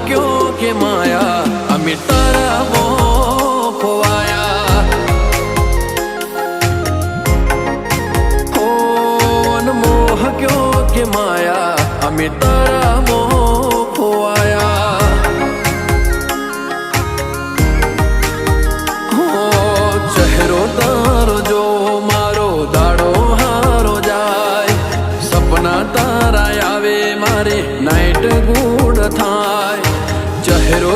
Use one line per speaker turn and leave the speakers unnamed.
क्यों के माया अमी तारा मोह खोवाया हो मोह क्यों के माया अमी तारा मोह खोवाया हो चेहरो तारो जो मारो दाड़ो हारो जाए सपना तारा आवे मारे नाइट गुड थाय चेहरो